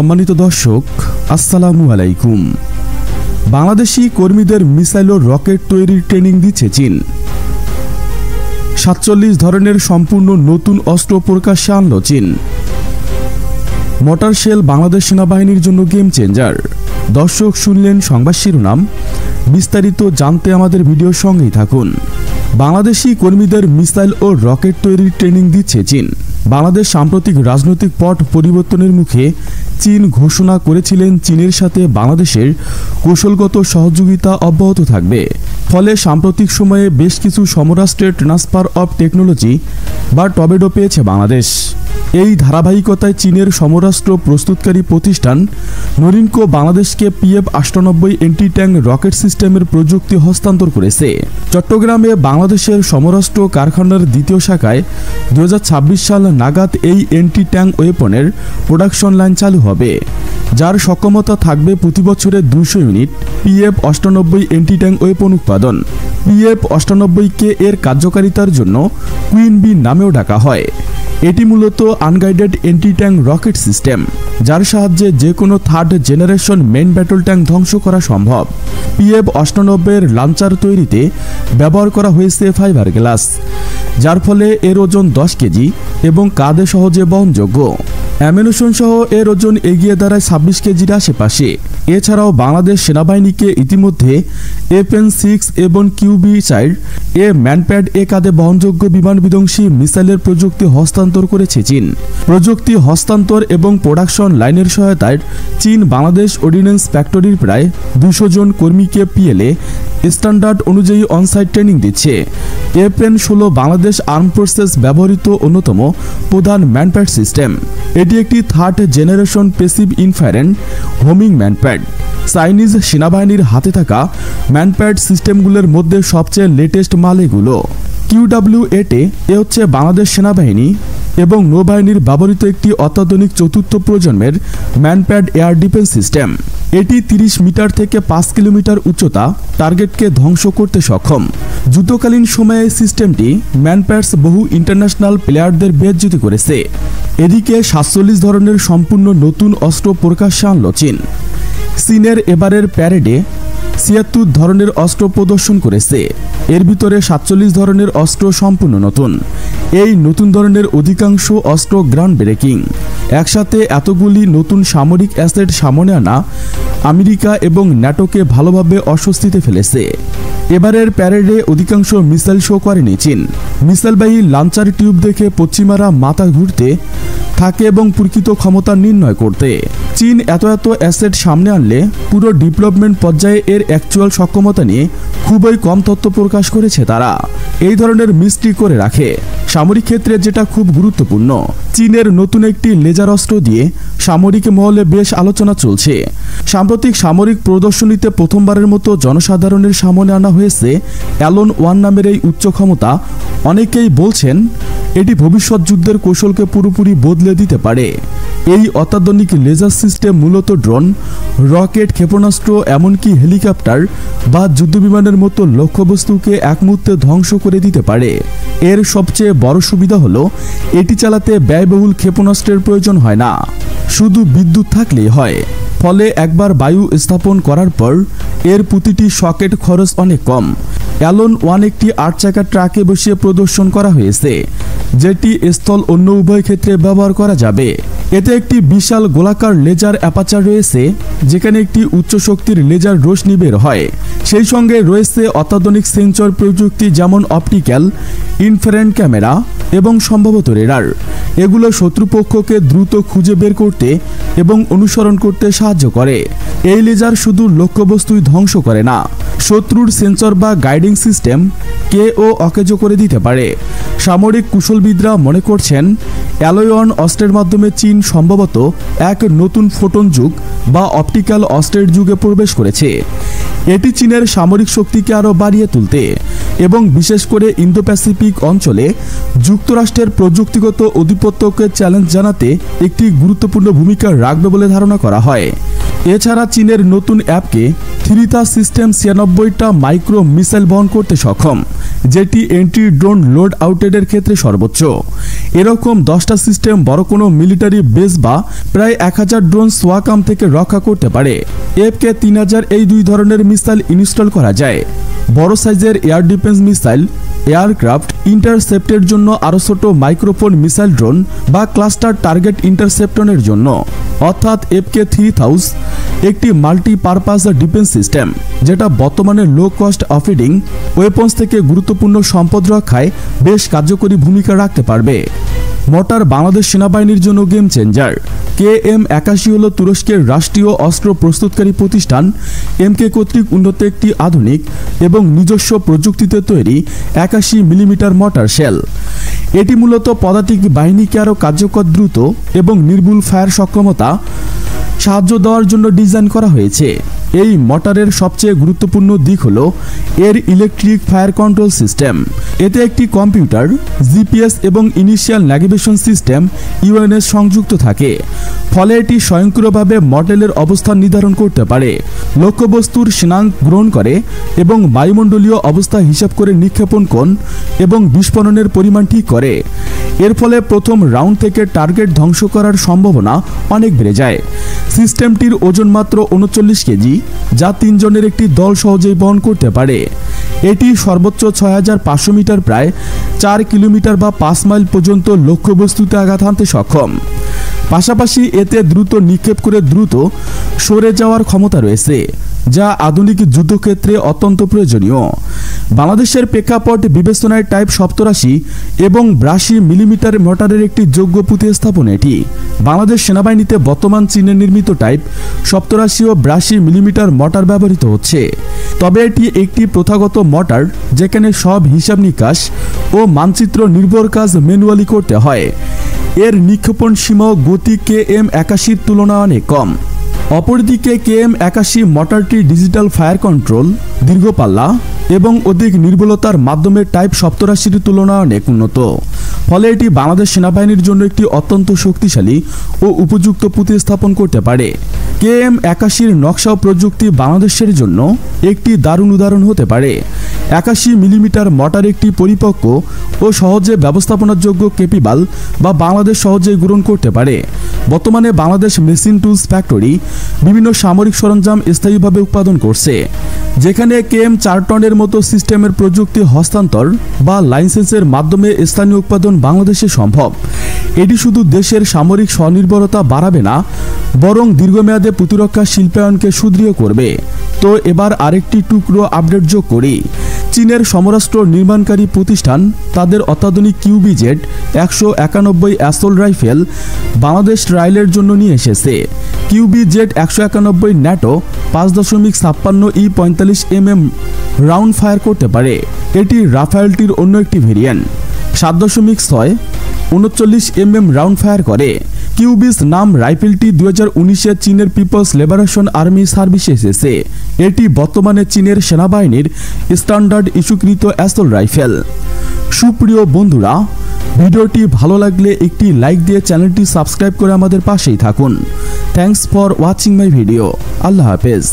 সম্মানিত দর্শক, আসসালামু আলাইকুম। বাংলাদেশি কর্মীদের মিসাইল ও রকেট তৈরির ট্রেনিং দিচ্ছে চীন। ৪৭ ধরনের সম্পূর্ণ নতুন অস্ত্র প্রকাশ্যে আনল চীন। মোটর শেল বাংলাদেশ সেনাবাহিনীর জন্য গেম চেঞ্জার। দর্শক, শুনলেন সংবাদ শিরোনাম। বিস্তারিত জানতে আমাদের ভিডিওর সঙ্গেই থাকুন। বাংলাদেশি কর্মীদের মিসাইল ও রকেট তৈরির ট্রেনিং দিচ্ছে চীন। বাংলাদেশ সাম্প্রতিক রাজনৈতিক পট পরিবর্তনের মুখে চীন ঘোষণা করেছিলেন চীনের সাথে বাংলাদেশের কৌশলগত সহযোগিতা অব্যাহত থাকবে। ফলে সাম্প্রতিক সময়ে বেশ কিছু সমরাষ্ট্রের ট্রান্সফার অব টেকনোলজি বা টবেডো পেয়েছে বাংলাদেশ। এই ধারাবাহিকতায় চীনের সমরাষ্ট্র প্রস্তুতকারী প্রতিষ্ঠান নরিনকো বাংলাদেশকে PF-98 এন্টি ট্যাঙ্ক রকেট সিস্টেমের প্রযুক্তি হস্তান্তর করেছে। চট্টগ্রামে বাংলাদেশের সমরাষ্ট্র কারখানার দ্বিতীয় শাখায় 2026 সাল নাগাদ এই এন্টি ট্যাঙ্ক ওয়েপনের প্রোডাকশন লাইন চালু হবে, যার সক্ষমতা থাকবে প্রতি বছরে 200 unit PF-98 anti tank weapon উৎপাদন। PF-98কে এর কার্যকারিতার জন্য কুইন বি নামেও ডাকা হয়। এটি মূলত unguided anti tank rocket system, যার সাহায্যে যে কোনো third generation main battle tank ধ্বংস করা সম্ভব। PF-98 এর লাঞ্চার তৈরিতে ব্যবহার করা হয়েছে ফাইবার গ্লাস, যার ফলে এর ওজন 10 কেজি এবং কাঁধে সহজে বহনযোগ্য। অ্যামিউনিশন সহ এর ওজন এগিয়ে দাঁড়ায় 26 কেজির আশেপাশে। এছাড়াও বাংলাদেশ সেনাবাহিনীকে ইতিমধ্যে FN-6 এবং QB-4 এ ম্যানপ্যাড এ কাঁধে বহনযোগ্য বিমান বিধ্বংসী মিসাইলের প্রযুক্তি হস্তান্তর করেছে চীন। প্রযুক্তি হস্তান্তর এবং প্রোডাকশন লাইনের সহায়তায় চীন বাংলাদেশ অর্ডিন্যান্স ফ্যাক্টরির প্রায় 200 জন কর্মীকে PLA স্ট্যান্ডার্ড অনুযায়ী অনসাইট ট্রেনিং দিচ্ছে। FN-16 বাংলাদেশ আর্ম ফোর্সেস ব্যবহৃত অন্যতম প্রধান ম্যানপ্যাড সিস্টেম। এটি একটি third generation passive infrared homing MANPAD. Chinese সেনাবাহিনীর হাতে থাকা ম্যানপ্যাড সিস্টেমগুলোর মধ্যে সবচেয়ে লেটেস্ট মাল এগুলো। QW-8 এ হচ্ছে বাংলাদেশ সেনাবাহিনী এবং নৌবাহিনীর ব্যবহৃত একটি অত্যাধুনিক চতুর্থ প্রজন্মের ম্যানপ্যাড এয়ার ডিফেন্স সিস্টেম। এটি 30 মিটার থেকে 5 কিলোমিটার উচ্চতা টার্গেটকে ধ্বংস করতে সক্ষম। যুদ্ধকালীন সময়ে সিস্টেমটি ম্যানপ্যাডস বহু ইন্টারন্যাশনাল প্লেয়ারদের বেজ্জতি করেছে। এদিকে 47 ধরনের সম্পূর্ণ নতুন অস্ত্র প্রকাশ্যে আনল চীন। চীনের এবারের প্যারেডে 76 ধরনের অস্ত্র প্রদর্শন করেছে। এর ভিতরে 47 ধরনের অস্ত্র সম্পূর্ণ নতুন। এই নতুন ধরনের অধিকাংশ অস্ত্র গ্রাউন্ড ব্রেকিং। একসাথে এতগুলি নতুন সামরিক অ্যাসেট সামনে আনা আমেরিকা এবং ন্যাটোকে ভালোভাবে অস্বস্তিতে ফেলেছে। এবারের প্যারেডে অধিকাংশ মিসাইল শো করেনি চীন। মিসাইলবাহী লাঞ্চার টিউব দেখে পশ্চিমারা মাথা ঘুরতে থাকে এবং প্রকৃত ক্ষমতা নির্ণয় করতে। চীন এত অ্যাসেট সামনে আনলে পুরো ডেভেলপমেন্ট পর্যায়ে এর অ্যাকচুয়াল সক্ষমতা নিয়ে খুবই কম তথ্য প্রকাশ করেছে তারা। এই ধরনের মিস্ট্রি করে রাখে। সামরিক ক্ষেত্রে যেটা খুব গুরুত্বপূর্ণ, চীনের নতুন একটি লেজার অস্ত্র দিয়ে সামরিক মহলে বেশ আলোচনা চলছে। সাম্প্রতিক সামরিক প্রদর্শনীতে প্রথমবারের মতো জনসাধারণের সামনে আনা হয়েছে অ্যালন 1 নামের এই উচ্চ ক্ষমতা। অনেকেই বলছেন এটি ভবিষ্যৎ যুদ্ধের কৌশলকে পুরোপুরি বদলে দিতে পারে। এই অত্যাধুনিক লেজার সিস্টেম মূলত ড্রোন, রকেট, ক্ষেপণাস্ত্র, এমনকি হেলিকপ্টার বা যুদ্ধবিমানের মতো লক্ষ্যবস্তুকে এক মুহূর্তে ধ্বংস করে দিতে পারে। এর সবচেয়ে বড় সুবিধা হলো এটি চালাতে ব্যয়বহুল ক্ষেপণাস্ত্রের প্রয়োজন হয় না, শুধু বিদ্যুৎ থাকলেই হয়। ফলে একবার বায়ু স্থাপন করার পর এর প্রতিটি সকেট খরচ অনেক কম। অ্যালন 1 একটি 8 চাকার ট্রাকে বসিয়ে প্রদর্শন করা হয়েছে, যেটি স্থল অন্য উভয় ক্ষেত্রে ব্যবহার করা যাবে। এতে একটি বিশাল গোলাকার লেজার অ্যাপাচার রয়েছে, যেখানে একটি উচ্চ শক্তির লেজার রশ্মি বের হয়। সেই সঙ্গে রয়েছে অত্যাধুনিক সেন্সর প্রযুক্তি, যেমন অপটিক্যাল, ইনফ্রারেড ক্যামেরা এবং সম্ভবত রেডার। এগুলো শত্রুপক্ষকে দ্রুত খুঁজে বের করতে এবং অনুসরণ করতে সাহায্য করে। এই লেজার শুধু লক্ষ্যবস্তুই ধ্বংস করে না, শত্রুর সেন্সর বা গাইডিং সিস্টেম কেও অকেজো করে দিতে পারে। সামরিক কুশলবিদরা মনে করছেন অ্যালন অস্ত্রের মাধ্যমে চীন সম্ভবত এক নতুন ফোটন যুগ বা অপটিক্যাল অস্ত্রের যুগে প্রবেশ করেছে। এটি চীনের সামরিক শক্তিকে আরও বাড়িয়ে তুলতে এবং বিশেষ করে ইন্দো প্যাসিফিক অঞ্চলে যুক্তরাষ্ট্রের প্রযুক্তিগত আধিপত্যকে চ্যালেঞ্জ জানাতে একটি গুরুত্বপূর্ণ ভূমিকা রাখবে বলে ধারণা করা হয়। এছাড়া চীনের নতুন অ্যাপকে থিরিতা সিস্টেম 96টা মাইক্রো মিসাইল বহন করতে সক্ষম, যেটি এন্টি ড্রোন লোড আউটের ক্ষেত্রে সর্বোচ্চ। এরকম 10টা সিস্টেম বড় কোনো মিলিটারি বেস বা প্রায় 1000 ড্রোন সোয়াকাম থেকে রক্ষা করতে পারে। FK-3000 এই দুই ধরনের মিসাইল ইনস্টল করা যায়। বড় সাইজের এয়ার ডিফেন্স মিসাইল, এয়ারক্রাফট ইন্টারসেপ্টের জন্য আরও ছোট মাইক্রোফোন মিসাইল ড্রোন বা ক্লাস্টার টার্গেট ইন্টারসেপ্টনের জন্য, অর্থাৎ FK-3000 একটি মাল্টিপারপাস ডিফেন্স সিস্টেম যেটা বর্তমানে লো কস্ট অফিডিং ওয়েপন্স থেকে গুরুত্বপূর্ণ সম্পদ রক্ষায় বেশ কার্যকরী ভূমিকা রাখতে পারবে। মর্টার বাংলাদেশ সেনাবাহিনীর জন্য গেম চেঞ্জার। KM-81 হল তুরস্কের রাষ্ট্রীয় অস্ত্র প্রস্তুতকারী প্রতিষ্ঠান MK কর্তৃক উন্নত একটি আধুনিক এবং নিজস্ব প্রযুক্তিতে তৈরি 81 মিলিমিটার মর্টার শেল। এটি মূলত পদাতিক বাহিনীকে আরও কার্যকর, দ্রুত এবং নির্ভুল ফায়ার সক্ষমতা সাহায্য দেওয়ার জন্য ডিজাইন করা হয়েছে। এই মর্টারের সবচেয়ে গুরুত্বপূর্ণ দিক হল এর ইলেকট্রিক ফায়ার কন্ট্রোল সিস্টেম। এতে একটি কম্পিউটার, GPS এবং ইনিশিয়াল ন্যাভিগেশন সিস্টেম UNS সংযুক্ত থাকে, ফলে এটি স্বয়ংক্রিয়ভাবে মডেলের অবস্থান নির্ধারণ করতে পারে, লক্ষ্যবস্তুর স্থানাঙ্ক গ্রহণ করে এবং বায়ুমণ্ডলীয় অবস্থা হিসাব করে নিক্ষেপণ কোণ এবং বিস্ফোরণের পরিমাণ ঠিক করে। এর ফলে প্রথম রাউন্ড থেকে টার্গেট ধ্বংস করার সম্ভাবনা অনেক বেড়ে যায়। সিস্টেমটির ওজন মাত্র 39 কেজি, যা 3 জনের একটি দল সহজেই বহন করতে পারে। এটি সর্বোচ্চ 6500 মিটার, প্রায় 4 কিলোমিটার বা 5 মাইল পর্যন্ত লক্ষ্যবস্তুতে আঘাত হানতে সক্ষম। পাশাপাশি এতে দ্রুত নিক্ষেপ করে দ্রুত সরে যাওয়ার ক্ষমতা রয়েছে, যা আধুনিক যুদ্ধক্ষেত্রে অত্যন্ত প্রয়োজনীয়। বাংলাদেশের প্রেক্ষাপট বিবেচনায় টাইপ 87 এবং 82 মিলিমিটার মর্টারের একটি যোগ্য প্রতিস্থাপন এটি। বাংলাদেশ সেনাবাহিনীতে বর্তমান চীনের নির্মিত টাইপ 87 ও 82 মিলিমিটার মর্টার ব্যবহৃত হচ্ছে, তবে এটি একটি প্রথাগত মর্টার যেখানে সব হিসাব নিকাশ ও মানচিত্র নির্ভর কাজ ম্যানুয়ালি করতে হয়। এর নিক্ষেপণ সীমা গতি KM-81 তুলনায় অনেক কম। অপরদিকে KM-81 মর্টারটি ডিজিটাল ফায়ার কন্ট্রোল, দীর্ঘ পাল্লা এবং অধিক নির্ভুলতার মাধ্যমে টাইপ 87 তুলনায় অনেক উন্নত, ফলে এটি বাংলাদেশ সেনাবাহিনীর জন্য একটি অত্যন্ত শক্তিশালী ও উপযুক্ত প্রতিস্থাপন করতে পারে। KM-81 নকশা ও প্রযুক্তি বাংলাদেশের জন্য একটি দারুণ উদাহরণ হতে পারে। 81 মিলিমিটার মর্টার একটি পরিপক্ক ও সহজে ব্যবস্থাপনাযোগ্য ক্যাপিবাল বা বাংলাদেশ সহজেই গ্রহণ করতে পারে। বর্তমানে বাংলাদেশ মেশিন টুলস ফ্যাক্টরি বিভিন্ন সামরিক সরঞ্জাম স্থায়ীভাবে উৎপাদন করছে, যেখানে KM-4 টনের মতো সিস্টেমের প্রযুক্তি হস্তান্তর বা লাইসেন্সের মাধ্যমে স্থানীয় উৎপাদন বাংলাদেশে সম্ভব। এটি শুধু দেশের সামরিক স্বনির্ভরতা বাড়াবে না, বরং দীর্ঘমেয়াদে প্রতিরক্ষা শিল্পায়নকে সুদৃঢ় করবে। তো এবার আরেকটি টুকরো আপডেট যোগ করি। চীনের সমরাস্ত্র নির্মাণকারী প্রতিষ্ঠান তাদের অত্যাধুনিক QBZ-191 অ্যাসল্ট রাইফেল বাংলাদেশ ট্রায়ালের জন্য নিয়ে এসেছে। QBZ-191 NATO 5.56 E45mm round fire করতে পারে। এটি রাফায়েলটির অন্য একটি ভেরিয়েন্ট 7.6 39mm রাউন্ড ফায়ার করে। কিউবিস নাম রাইফেলটি 2019-এ চীনের পিপলস লিবারেশন আর্মি সার্ভিসে এসেছে। এটি বর্তমানে চীনের সেনাবাহিনীর স্ট্যান্ডার্ড ইস্যুকৃত অ্যাসল্ট রাইফেল। সুপ্রিয় বন্ধুরা, ভিডিওটি ভালো লাগলে একটি লাইক দিয়ে চ্যানেলটি সাবস্ক্রাইব করে আমাদের পাশেই থাকুন। Thanks for watching my video. আল্লাহ হাফেজ।